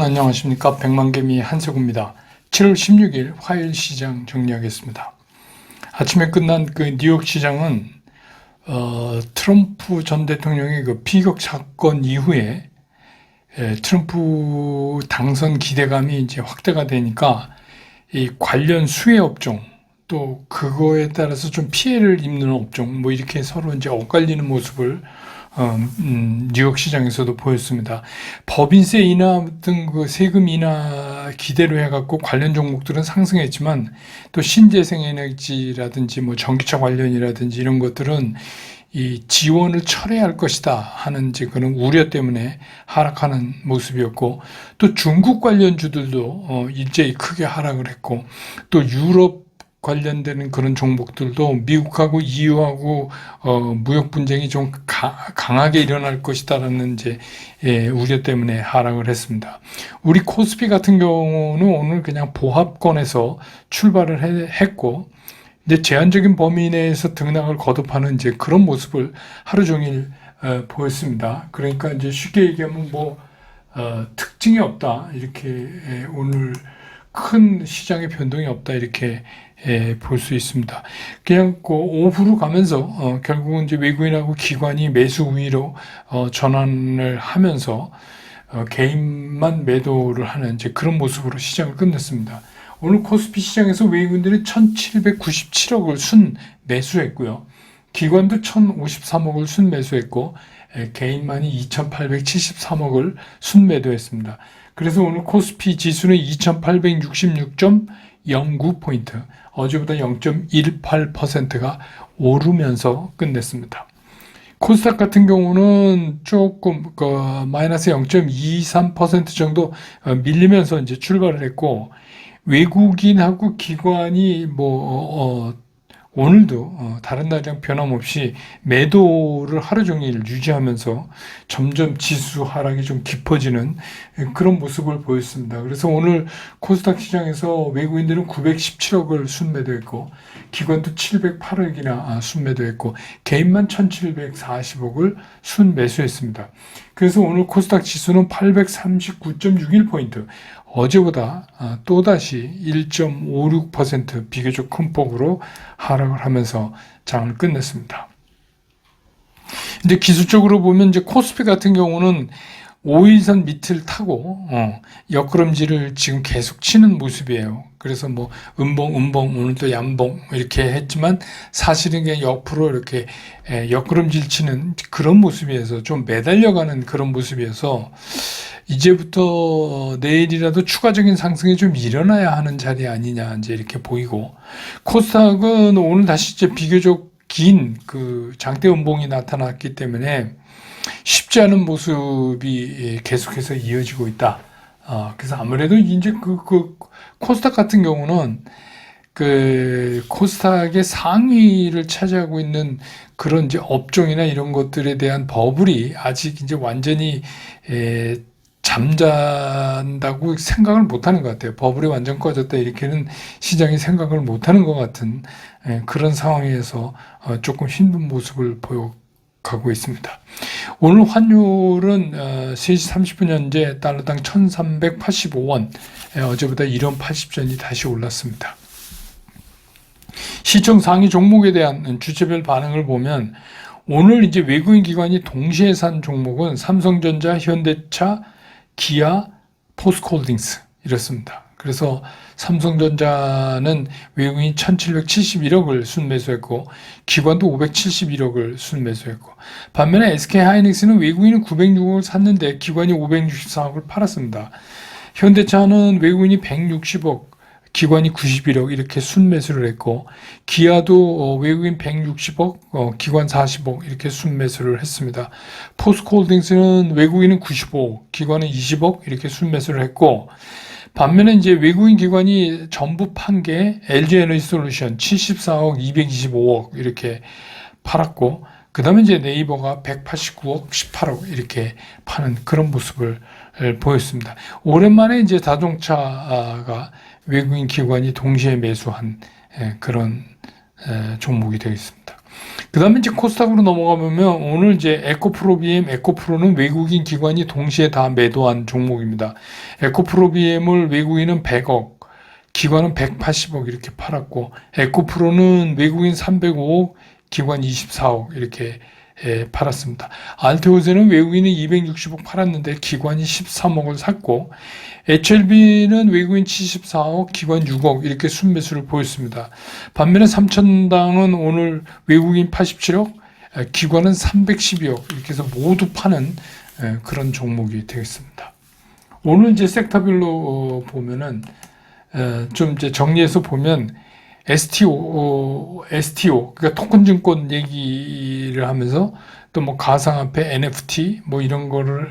안녕하십니까. 백만개미 한세구입니다. 7월 16일 화요일 시장 정리하겠습니다. 아침에 끝난 그 뉴욕 시장은 트럼프 전 대통령의 그 피격 사건 이후에 트럼프 당선 기대감이 이제 확대가 되니까 이 관련 수혜 업종 또 그거에 따라서 좀 피해를 입는 업종 뭐 이렇게 서로 이제 엇갈리는 모습을 뉴욕 시장에서도 보였습니다. 법인세 인하 등 그 세금 인하 기대로 해갖고 관련 종목들은 상승했지만 또 신재생에너지라든지 뭐 전기차 관련이라든지 이런 것들은 이 지원을 철회할 것이다 하는 이제 그런 우려 때문에 하락하는 모습이었고, 또 중국 관련주들도 이제 크게 하락을 했고, 또 유럽 관련되는 그런 종목들도 미국하고 EU하고 무역 분쟁이 좀 강하게 일어날 것이다라는 이제 우려 때문에 하락을 했습니다. 우리 코스피 같은 경우는 오늘 그냥 보합권에서 출발을 했고, 이제 제한적인 범위 내에서 등락을 거듭하는 이제 그런 모습을 하루 종일 보였습니다. 그러니까 이제 쉽게 얘기하면 뭐 특징이 없다 이렇게 오늘 큰 시장의 변동이 없다 이렇게 볼 수 있습니다. 그냥 그 오후로 가면서 결국은 이제 외국인하고 기관이 매수 우위로 전환을 하면서 개인만 매도를 하는 이제 그런 모습으로 시장을 끝냈습니다. 오늘 코스피 시장에서 외국인들이 1,797억을 순 매수했고요. 기관도 1,053억을 순 매수했고 개인만이 2,873억을 순 매도했습니다. 그래서 오늘 코스피 지수는 2,866.09포인트, 어제보다 0.18%가 오르면서 끝냈습니다. 코스닥 같은 경우는 조금 마이너스 0.23% 정도 밀리면서 이제 출발을 했고, 외국인하고 기관이 오늘도 다른 날이랑 변함없이 매도를 하루 종일 유지하면서 점점 지수 하락이 좀 깊어지는 그런 모습을 보였습니다. 그래서 오늘 코스닥 시장에서 외국인들은 917억을 순매도했고 기관도 708억이나 순매도했고 개인만 1740억을 순매수했습니다. 그래서 오늘 코스닥 지수는 839.61포인트, 어제보다 또다시 1.56% 비교적 큰 폭으로 하락을 하면서 장을 끝냈습니다. 이제 기술적으로 보면 이제 코스피 같은 경우는 5일선 밑을 타고 역걸음질을 지금 계속 치는 모습이에요. 그래서 뭐 음봉 오늘도 양봉 이렇게 했지만 사실은 그냥 옆으로 이렇게 역걸음질 치는 그런 모습이어서 좀 매달려가는 그런 모습이어서 이제부터 내일이라도 추가적인 상승이 좀 일어나야 하는 자리 아니냐 이제 이렇게 보이고, 코스닥은 오늘 다시 이제 비교적 긴 그 장대 음봉이 나타났기 때문에 쉽지 않은 모습이 계속해서 이어지고 있다. 그래서 아무래도 이제 그 코스닥 같은 경우는 그 코스닥의 상위를 차지하고 있는 그런 이제 업종이나 이런 것들에 대한 버블이 아직 이제 완전히 잠잔다고 생각을 못하는 것 같아요. 버블이 완전 꺼졌다 이렇게는 시장이 생각을 못하는 것 같은 그런 상황에서 조금 힘든 모습을 보여가고 있습니다. 오늘 환율은 3시 30분 현재 달러당 1385원, 어제보다 1원 80전이 다시 올랐습니다. 시총 상위 종목에 대한 주체별 반응을 보면 오늘 이제 외국인 기관이 동시에 산 종목은 삼성전자, 현대차, 기아, 포스코홀딩스 이렇습니다. 그래서 삼성전자는 외국인 1,771억을 순매수했고 기관도 571억을 순매수했고, 반면에 SK하이닉스는 외국인은 906억을 샀는데 기관이 564억을 팔았습니다. 현대차는 외국인이 160억, 기관이 91억 이렇게 순매수를 했고, 기아도 외국인 160억, 기관 40억 이렇게 순매수를 했습니다. 포스코홀딩스는 외국인은 95억, 기관은 20억 이렇게 순매수를 했고, 반면에 이제 외국인 기관이 전부 판 게 LG에너지솔루션 74억, 225억 이렇게 팔았고, 그 다음에 이제 네이버가 189억, 18억 이렇게 파는 그런 모습을 보였습니다. 오랜만에 이제 자동차가 외국인 기관이 동시에 매수한 그런 종목이 되겠습니다. 다음에 이제 코스닥으로 넘어가 보면 오늘 이제 에코프로비엠, 에코프로는 외국인 기관이 동시에 다 매도한 종목입니다. 에코프로비엠을 외국인은 100억, 기관은 180억 이렇게 팔았고, 에코프로는 외국인 305억, 기관 24억 이렇게 팔았습니다. 알테오제는 외국인이 260억 팔았는데 기관이 13억을 샀고, HLB는 외국인 74억, 기관 6억 이렇게 순매수를 보였습니다. 반면에 삼천당은 오늘 외국인 87억, 기관은 312억 이렇게 해서 모두 파는 그런 종목이 되겠습니다. 오늘 이제 섹터별로 보면은 좀 이제 정리해서 보면 STO, 그러니까 토큰 증권 얘기를 하면서 또 뭐 가상화폐, NFT 뭐 이런 거를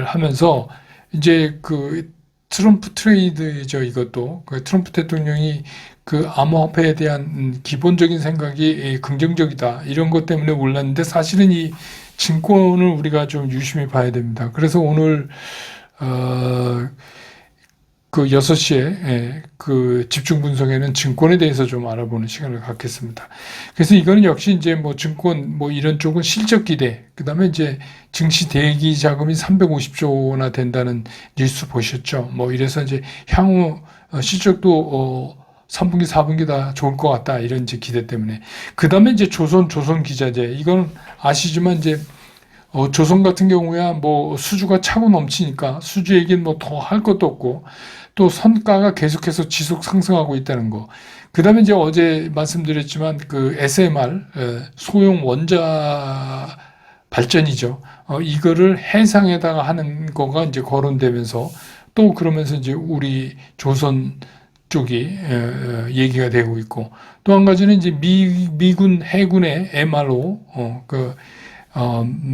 하면서 이제 그 트럼프 트레이드죠, 이것도. 그 트럼프 대통령이 그 암호화폐에 대한 기본적인 생각이 긍정적이다. 이런 것 때문에 올랐는데 사실은 이 증권을 우리가 좀 유심히 봐야 됩니다. 그래서 오늘, 그 6시에 그 집중 분석에는 증권에 대해서 좀 알아보는 시간을 갖겠습니다. 그래서 이거는 역시 이제 뭐 증권 뭐 이런 쪽은 실적 기대, 그다음에 이제 증시 대기 자금이 350조나 된다는 뉴스 보셨죠? 뭐 이래서 이제 향후 실적도 3분기, 4분기 다 좋을 것 같다 이런 이제 기대 때문에. 그다음에 이제 조선 기자재, 이건 아시지만 이제 조선 같은 경우야 뭐 수주가 차고 넘치니까 수주 얘기는 뭐 더 할 것도 없고, 또 선가가 계속해서 지속 상승하고 있다는 거. 그 다음에 이제 어제 말씀드렸지만 그 SMR, 소형 원자 발전이죠. 이거를 해상에다가 하는 거가 이제 거론되면서, 또 그러면서 이제 우리 조선 쪽이 얘기가 되고 있고, 또 한 가지는 이제 미군 해군의 MRO,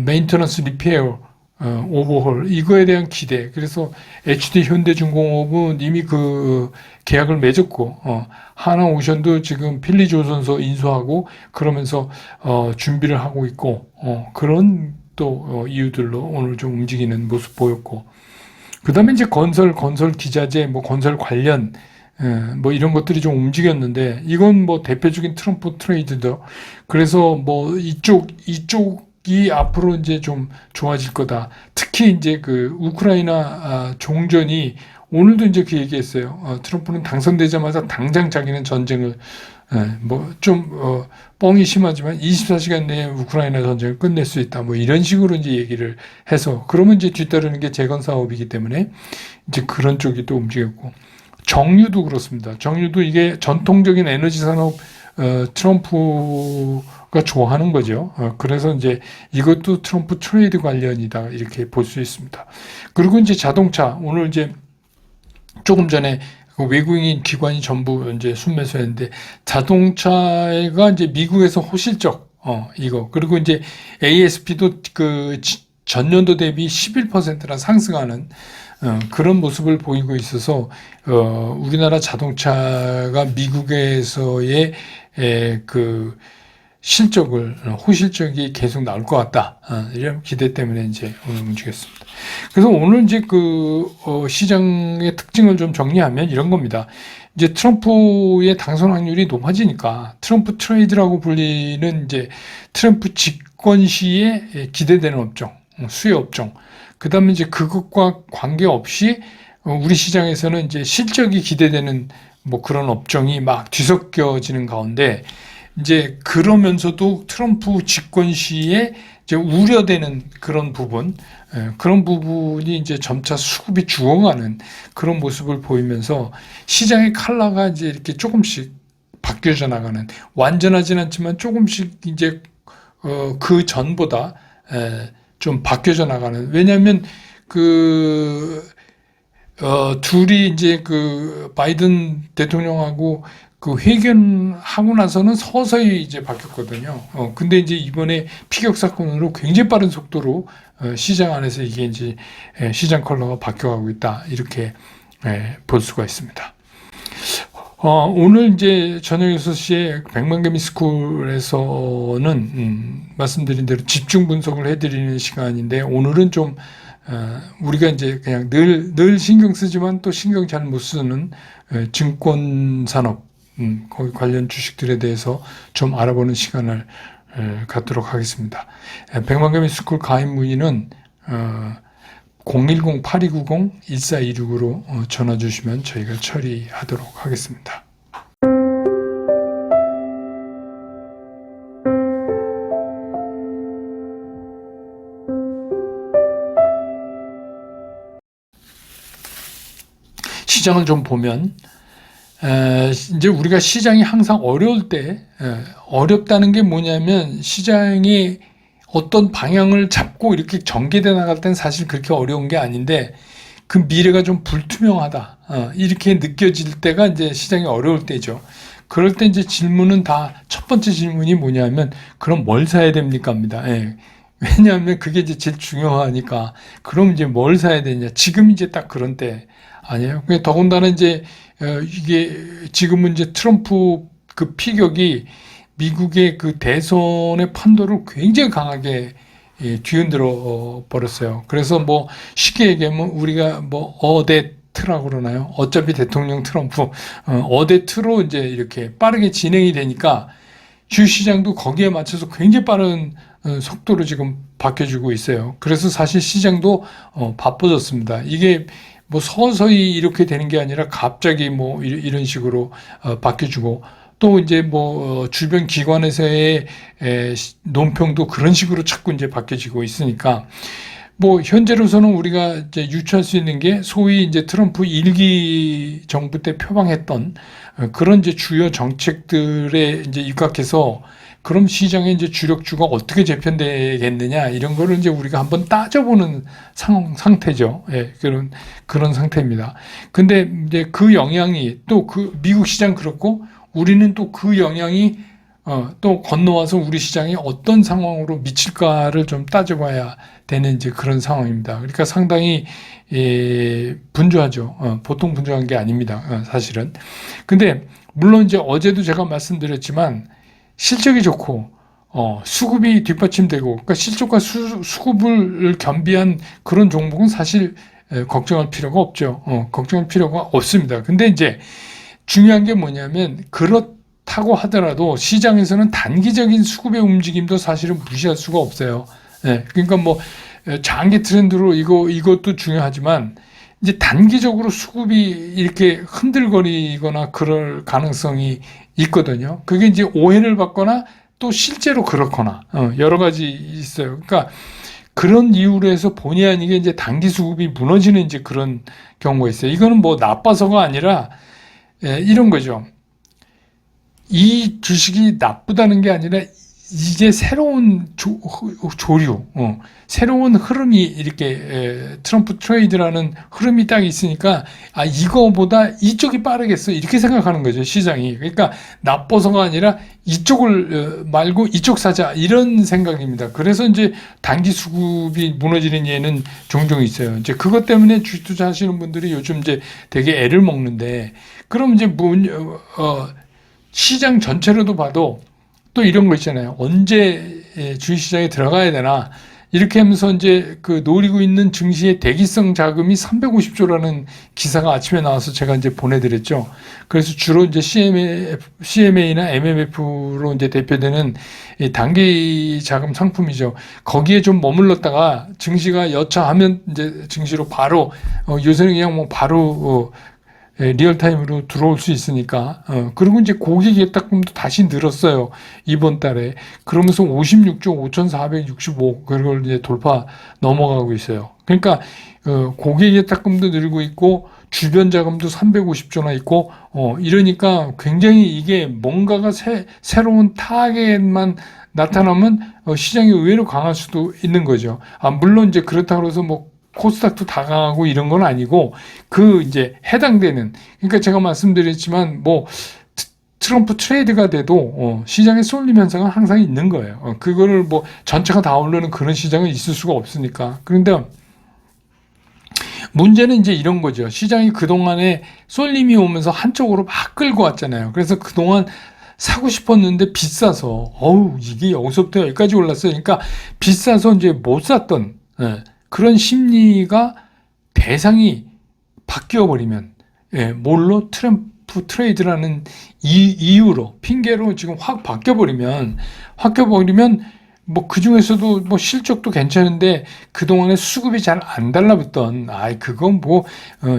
메인터넌스 리페어, 오버홀, 이거에 대한 기대. 그래서 HD 현대중공업은 이미 그 계약을 맺었고, 하나오션도 지금 필리조선소 인수하고 그러면서 준비를 하고 있고, 그런 또 이유들로 오늘 좀 움직이는 모습 보였고, 그 다음에 이제 건설 기자재, 뭐 건설 관련 뭐 이런 것들이 좀 움직였는데, 이건 뭐 대표적인 트럼프 트레이드죠. 그래서 뭐 이쪽이 앞으로 이제 좀 좋아질 거다. 특히 이제 그 우크라이나 종전이, 오늘도 이제 그 얘기했어요. 트럼프는 당선되자마자 당장 자기는 전쟁을 뭐 좀 뻥이 심하지만 24시간 내에 우크라이나 전쟁을 끝낼 수 있다. 뭐 이런 식으로 이제 얘기를 해서, 그러면 이제 뒤따르는 게 재건 사업이기 때문에 이제 그런 쪽이 또 움직였고, 정유도 그렇습니다. 정유도 이게 전통적인 에너지 산업, 트럼프가 좋아하는 거죠. 그래서 이제 이것도 트럼프 트레이드 관련이다 이렇게 볼 수 있습니다. 그리고 이제 자동차, 오늘 이제 조금 전에 그 외국인 기관이 전부 이제 순매수했는데, 자동차가 이제 미국에서 호실적, 이거. 그리고 이제 ASP도 그 전년도 대비 11%나 상승하는 그런 모습을 보이고 있어서, 우리나라 자동차가 미국에서의 그 실적을, 호실적이 계속 나올 것 같다. 이런 기대 때문에 이제 오늘 움직였습니다. 그래서 오늘 이제 그, 시장의 특징을 좀 정리하면 이런 겁니다. 이제 트럼프의 당선 확률이 높아지니까 트럼프 트레이드라고 불리는 이제 트럼프 집권 시에 기대되는 업종, 수혜 업종. 그 다음에 이제 그것과 관계없이 우리 시장에서는 이제 실적이 기대되는 뭐 그런 업종이 막 뒤섞여지는 가운데, 이제 그러면서도 트럼프 집권 시에 이제 우려되는 그런 부분, 그런 부분이 이제 점차 수급이 죽어가는 그런 모습을 보이면서 시장의 컬러가 이제 이렇게 조금씩 바뀌어져 나가는, 완전하진 않지만 조금씩 이제 그 전보다 좀 바뀌어져 나가는. 왜냐하면 둘이 이제 그 바이든 대통령하고 그 회견하고 나서는 서서히 이제 바뀌었거든요. 근데 이제 이번에 피격 사건으로 굉장히 빠른 속도로 시장 안에서 이게 이제 시장 컬러가 바뀌어가고 있다. 이렇게 볼 수가 있습니다. 오늘 이제 저녁 6시에 백만개미 스쿨에서는 말씀드린 대로 집중 분석을 해드리는 시간인데, 오늘은 좀 우리가 이제 그냥 늘 신경 쓰지만 또 신경 잘 못 쓰는 증권 산업, 거기 관련 주식들에 대해서 좀 알아보는 시간을 갖도록 하겠습니다. 백만개미 스쿨 가입 문의는 010-8290-1426으로 전화 주시면 저희가 처리하도록 하겠습니다. 시장을 좀 보면 이제 우리가 시장이 항상 어려울 때 어렵다는 게 뭐냐면 시장이 어떤 방향을 잡고 이렇게 전개돼 나갈 땐 사실 그렇게 어려운 게 아닌데 그 미래가 좀 불투명하다 이렇게 느껴질 때가 이제 시장이 어려울 때죠. 그럴 때 이제 질문은 다 첫 번째 질문이 뭐냐면 그럼 뭘 사야 됩니까?입니다. 왜냐하면 그게 이제 제일 중요하니까 그럼 이제 뭘 사야 되냐 지금 이제 딱 그런 때 아니에요. 더군다나 이제 이게 지금은 이제 트럼프 그 피격이 미국의 그 대선의 판도를 굉장히 강하게 뒤흔들어 버렸어요. 그래서 뭐 쉽게 얘기하면 우리가 뭐 어데트라고 그러나요? 어차피 대통령 트럼프 어데트로 이제 이렇게 빠르게 진행이 되니까 주식시장도 거기에 맞춰서 굉장히 빠른 속도로 지금 바뀌어지고 있어요. 그래서 사실 시장도 바빠졌습니다. 이게 뭐 서서히 이렇게 되는 게 아니라 갑자기 뭐 이런 식으로 바뀌어지고 또 이제 뭐 주변 기관에서의 논평도 그런 식으로 자꾸 이제 바뀌어지고 있으니까 뭐 현재로서는 우리가 이제 유추할 수 있는 게 소위 이제 트럼프 1기 정부 때 표방했던 그런 이제 주요 정책들에 이제 입각해서 그럼 시장의 이제 주력주가 어떻게 재편되겠느냐 이런 거를 이제 우리가 한번 따져보는 상태죠. 그런 상태입니다. 근데 이제 그 영향이 또 그 미국 시장 그렇고 우리는 또 그 영향이 또 건너와서 우리 시장에 어떤 상황으로 미칠까를 좀 따져봐야 되는 이제 그런 상황입니다. 그러니까 상당히 분주하죠. 보통 분주한 게 아닙니다. 사실은. 근데 물론 이제 어제도 제가 말씀드렸지만 실적이 좋고 수급이 뒷받침되고 그러니까 실적과 수급을 겸비한 그런 종목은 사실 걱정할 필요가 없죠. 걱정할 필요가 없습니다. 근데 이제 중요한 게 뭐냐면 그렇다고 하더라도 시장에서는 단기적인 수급의 움직임도 사실은 무시할 수가 없어요. 그러니까 뭐 장기 트렌드로 이것도 중요하지만 이제 단기적으로 수급이 이렇게 흔들거리거나 그럴 가능성이 있거든요. 그게 이제 오해를 받거나 또 실제로 그렇거나 여러 가지 있어요. 그러니까 그런 이유로 해서 본의 아니게 이제 단기 수급이 무너지는 이제 그런 경우가 있어요. 이거는 뭐 나빠서가 아니라 이런 거죠. 이 주식이 나쁘다는 게 아니라 이제 새로운 조류, 새로운 흐름이 이렇게 트럼프 트레이드라는 흐름이 딱 있으니까 이거보다 이쪽이 빠르겠어 이렇게 생각하는 거죠 시장이. 그러니까 나빠서가 아니라 이쪽을 말고 이쪽 사자 이런 생각입니다. 그래서 이제 단기 수급이 무너지는 예는 종종 있어요. 이제 그것 때문에 주식 투자하시는 분들이 요즘 이제 되게 애를 먹는데 그럼 이제 시장 전체로도 봐도 또 이런 거 있잖아요. 언제 주식시장에 들어가야 되나 이렇게 하면서 이제 그 노리고 있는 증시의 대기성 자금이 350조라는 기사가 아침에 나와서 제가 이제 보내드렸죠. 그래서 주로 이제 CMA나 MMF로 이제 대표되는 단기 자금 상품이죠. 거기에 좀 머물렀다가 증시가 여차하면 이제 증시로 바로 요새는 그냥 뭐 바로 리얼타임으로 들어올 수 있으니까 그리고 이제 고객 예탁금도 다시 늘었어요 이번 달에. 그러면서 56조 5,465 그걸 이제 돌파 넘어가고 있어요. 그러니까 고객 예탁금도 늘고 있고 주변 자금도 350조나 있고 이러니까 굉장히 이게 뭔가가 새로운 타겟만 나타나면 시장이 의외로 강할 수도 있는 거죠. 물론 이제 그렇다고 해서 뭐 코스닥도 다 강하고 이런 건 아니고 그 이제 해당되는 그러니까 제가 말씀드렸지만 뭐 트럼프 트레이드가 돼도 시장의 쏠림 현상은 항상 있는 거예요. 그거를 뭐 전체가 다 오르는 그런 시장은 있을 수가 없으니까. 그런데 문제는 이제 이런 거죠. 시장이 그동안에 쏠림이 오면서 한쪽으로 막 끌고 왔잖아요. 그래서 그동안 사고 싶었는데 비싸서 이게 여기서부터 여기까지 올랐어요. 그러니까 비싸서 이제 못 샀던 그런 심리가 대상이 바뀌어 버리면 뭘로 트럼프 트럼프 트레이드라는 이유로 핑계로 지금 확 바뀌어버리면 뭐 그중에서도 뭐 실적도 괜찮은데 그동안에 수급이 잘 안 달라붙던 그건 뭐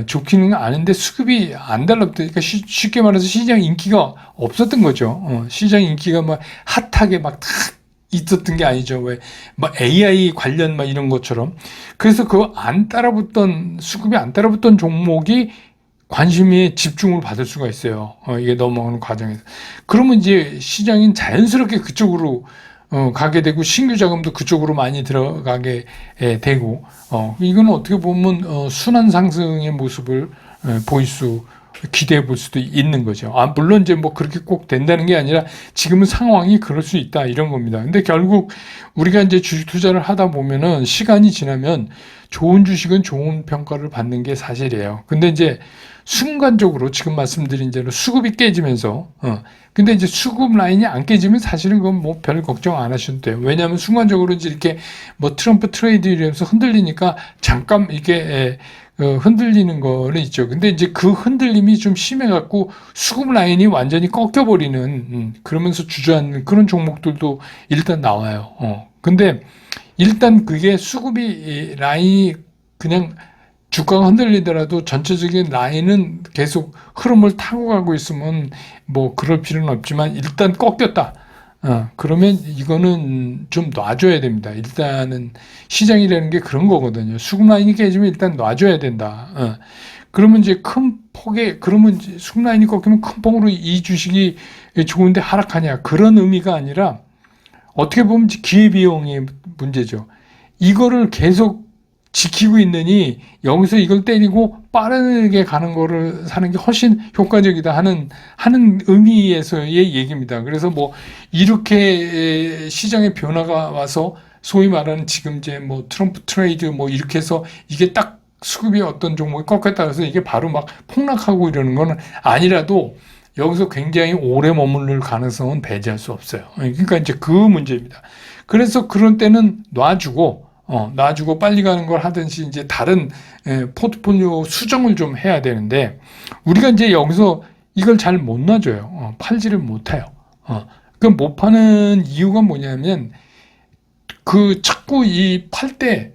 좋기는 아는데 수급이 안 달라붙으니까 쉽게 말해서 시장 인기가 없었던 거죠. 시장 인기가 막 핫하게 막 탁 있었던 게 아니죠. 왜 막 AI 관련 막 이런 것처럼. 그래서 그 수급이 안 따라붙던 종목이 관심이 집중을 받을 수가 있어요. 이게 넘어가는 과정에서. 그러면 이제 시장인 자연스럽게 그쪽으로 가게 되고 신규 자금도 그쪽으로 많이 들어가게 되고 이거는 어떻게 보면 순환 상승의 모습을 기대해 볼 수도 있는 거죠. 물론 이제 뭐 그렇게 꼭 된다는 게 아니라 지금은 상황이 그럴 수 있다 이런 겁니다. 근데 결국 우리가 이제 주식 투자를 하다 보면은 시간이 지나면 좋은 주식은 좋은 평가를 받는 게 사실이에요. 근데 이제 순간적으로 지금 말씀드린 대로 수급이 깨지면서 근데 이제 수급 라인이 안 깨지면 사실은 그건 뭐 별 걱정 안 하셔도 돼요. 왜냐하면 순간적으로 이제 이렇게 뭐 트럼프 트레이드 이러면서 흔들리니까 잠깐 이게 흔들리는 거는 있죠. 근데 이제 그 흔들림이 좀 심해갖고 수급 라인이 완전히 꺾여버리는 그러면서 주저앉는 그런 종목들도 일단 나와요. 근데 일단 그게 수급이 라인이 그냥 주가가 흔들리더라도 전체적인 라인은 계속 흐름을 타고 가고 있으면 뭐 그럴 필요는 없지만 일단 꺾였다. 그러면 이거는 좀 놔줘야 됩니다. 일단은 시장이라는 게 그런 거거든요. 수급 라인이 깨지면 일단 놔줘야 된다. 그러면 이제 그러면 이제 수급 라인이 꺾이면 큰 폭으로 이 주식이 좋은데 하락하냐. 그런 의미가 아니라 어떻게 보면 기회비용의 문제죠. 이거를 계속 지키고 있느니 여기서 이걸 때리고 빠르게 가는 거를 사는 게 훨씬 효과적이다 하는 의미에서의 얘기입니다. 그래서 뭐 이렇게 시장의 변화가 와서 소위 말하는 지금 이제 뭐 트럼프 트레이드 뭐 이렇게 해서 이게 딱 수급이 어떤 종목이 꺾였다 해서 이게 바로 막 폭락하고 이러는 건 아니라도 여기서 굉장히 오래 머무를 가능성은 배제할 수 없어요. 그러니까 이제 그 문제입니다. 그래서 그런 때는 놔주고 빨리 가는 걸 하든지 이제 다른 포트폴리오 수정을 좀 해야 되는데 우리가 이제 여기서 이걸 잘 못 놔줘요. 팔지를 못해요. 그 못 파는 이유가 뭐냐면 자꾸 이 팔 때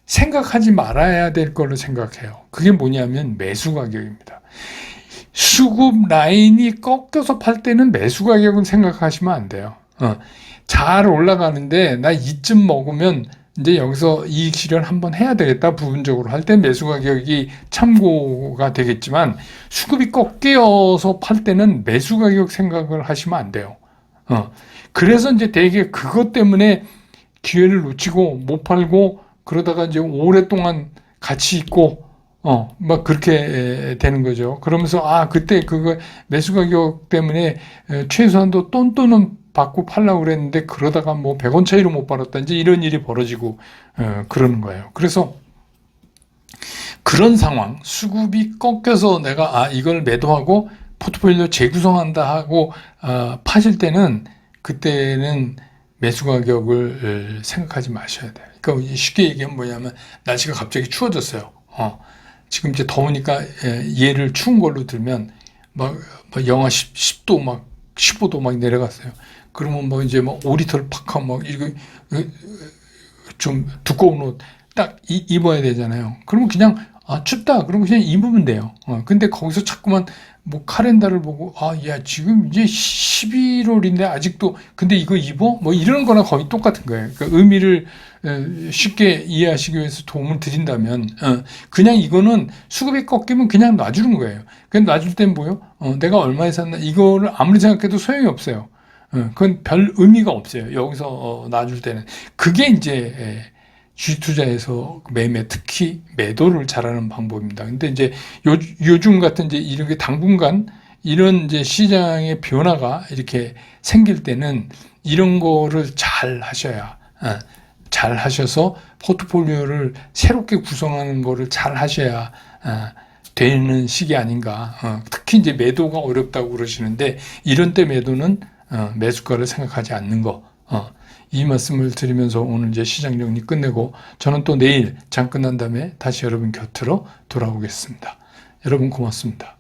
생각하지 말아야 될 걸로 생각해요. 그게 뭐냐면 매수 가격입니다. 수급 라인이 꺾여서 팔 때는 매수 가격은 생각하시면 안 돼요. 잘 올라가는데 나 이쯤 먹으면 이제 여기서 이익 실현 한번 해야 되겠다 부분적으로 할 때 매수 가격이 참고가 되겠지만 수급이 꺾여서 팔 때는 매수 가격 생각을 하시면 안 돼요. 그래서 이제 되게 그것 때문에 기회를 놓치고 못 팔고 그러다가 이제 오랫동안 같이 있고 막 그렇게 되는 거죠. 그러면서 그때 그거 매수 가격 때문에 최소한도 돈은 받고 팔려고 그랬는데 그러다가 뭐 100원 차이로 못 팔았다든지 이런 일이 벌어지고 그러는 거예요. 그래서 그런 상황, 수급이 꺾여서 내가 이걸 매도하고 포트폴리오 재구성한다 하고 파실 때는 그때는 매수 가격을 생각하지 마셔야 돼요. 그러니까 쉽게 얘기하면 뭐냐면 날씨가 갑자기 추워졌어요. 지금 이제 더우니까 얘를 추운 걸로 들면 막 영하 10도 막 15도 막 내려갔어요. 그러면 뭐 이제 뭐 5리터를 팍 하면 막 이거 좀 두꺼운 옷 딱 입어야 되잖아요. 그러면 그냥 춥다. 그러면 그냥 입으면 돼요. 근데 거기서 자꾸만 뭐 카렌다를 보고 야 지금 이제 11월인데 아직도 근데 이거 입어? 뭐 이런 거나 거의 똑같은 거예요. 그러니까 의미를 쉽게 이해하시기 위해서 도움을 드린다면 그냥 이거는 수급이 꺾이면 그냥 놔주는 거예요. 그냥 놔줄 땐 뭐요? 내가 얼마에 샀나 이거를 아무리 생각해도 소용이 없어요. 그건 별 의미가 없어요. 여기서 놔줄 때는 그게 이제 주식 투자에서 특히 매도를 잘하는 방법입니다. 근데 이제 요즘 같은 이제 이렇게 당분간 이런 이제 시장의 변화가 이렇게 생길 때는 이런 거를 잘 하셔서 포트폴리오를 새롭게 구성하는 거를 잘 하셔야 되는 시기 아닌가. 특히 이제 매도가 어렵다고 그러시는데 이런 때 매도는 매수가를 생각하지 않는 거. 이 말씀을 드리면서 오늘 이제 시장 정리 끝내고 저는 또 내일 장 끝난 다음에 다시 여러분 곁으로 돌아오겠습니다. 여러분 고맙습니다.